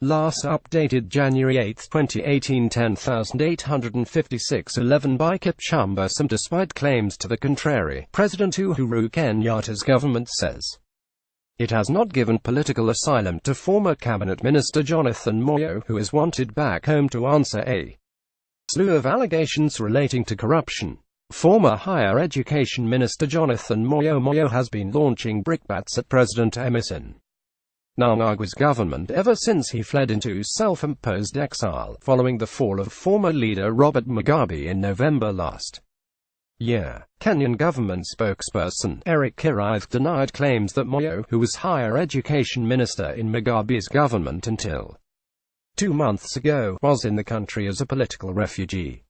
Last updated January 8, 2018, 10,856:11 by Kipchumba Sim. Despite claims to the contrary, President Uhuru Kenyatta's government says it has not given political asylum to former cabinet minister Jonathan Moyo, who is wanted back home to answer a slew of allegations relating to corruption. Former Higher Education Minister Jonathan Moyo has been launching brickbats at President Emerson Mnangagwa's government ever since he fled into self-imposed exile, following the fall of former leader Robert Mugabe in November last year. Kenyan government spokesperson Eric Kiraith denied claims that Moyo, who was Higher Education Minister in Mugabe's government until 2 months ago, was in the country as a political refugee.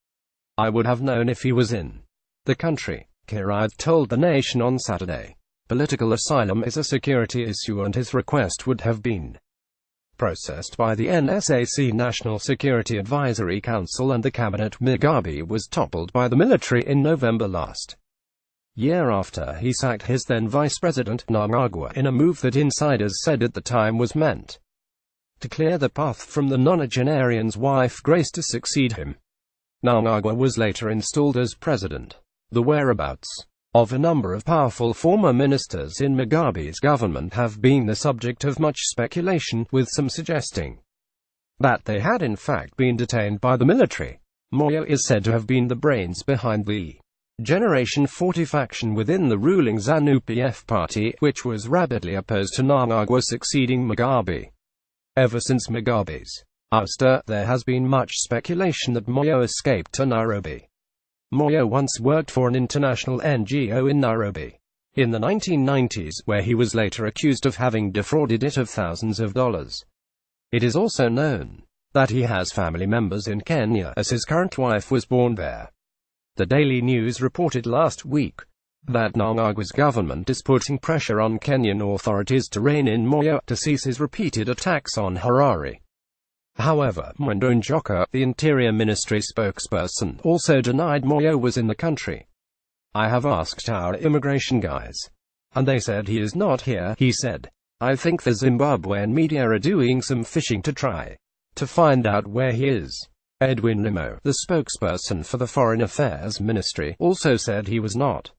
"I would have known if he was in the country," Kiraith told the nation on Saturday. Political asylum is a security issue and his request would have been processed by the NSAC National Security Advisory Council and the cabinet. Mugabe was toppled by the military in November last year after he sacked his then Vice President Mnangagwa, in a move that insiders said at the time was meant to clear the path from the nonagenarian's wife Grace to succeed him. Mnangagwa was later installed as president. The whereabouts of a number of powerful former ministers in Mugabe's government have been the subject of much speculation, with some suggesting that they had in fact been detained by the military. Moyo is said to have been the brains behind the Generation 40 faction within the ruling ZANU-PF party, which was rabidly opposed to Mnangagwa succeeding Mugabe. Ever since Mugabe's ouster, there has been much speculation that Moyo escaped to Nairobi. Moyo once worked for an international NGO in Nairobi in the 1990s, where he was later accused of having defrauded it of thousands of dollars. It is also known that he has family members in Kenya, as his current wife was born there. The Daily News reported last week that Mnangagwa's government is putting pressure on Kenyan authorities to rein in Moyo to cease his repeated attacks on Harare. However, Mwendo Njoka, the Interior Ministry spokesperson, also denied Moyo was in the country. "I have asked our immigration guys, and they said he is not here," he said. "I think the Zimbabwean media are doing some fishing to try to find out where he is." Edwin Limo, the spokesperson for the Foreign Affairs Ministry, also said he was not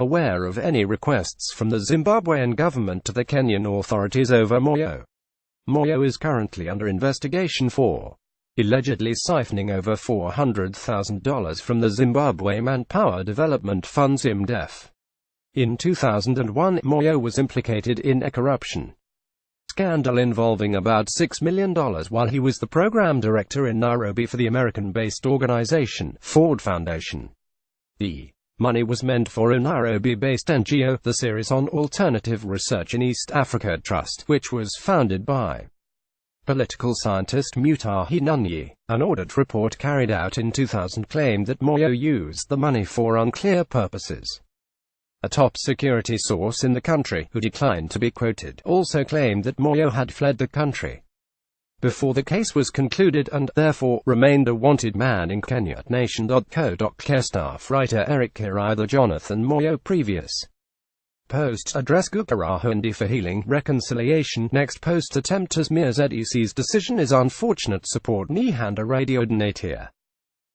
aware of any requests from the Zimbabwean government to the Kenyan authorities over Moyo. Moyo is currently under investigation for allegedly siphoning over $400,000 from the Zimbabwe Manpower Development Fund (ZIMDEF). In 2001, Moyo was implicated in a corruption scandal involving about $6 million while he was the program director in Nairobi for the American-based organization, Ford Foundation. The money was meant for a Nairobi-based NGO, the Series on Alternative Research in East Africa Trust, which was founded by political scientist Mutahi Nunyi. An audit report carried out in 2000 claimed that Moyo used the money for unclear purposes. A top security source in the country, who declined to be quoted, also claimed that Moyo had fled the country before the case was concluded and, therefore, remained a wanted man in Kenya. Nation.co.ke staff writer Eric Kiraith. Jonathan Moyo previous post address Gukarahundi for healing, reconciliation. Next post attempt as Mir ZEC's decision is unfortunate. Support Nihanda Radio. Donate here.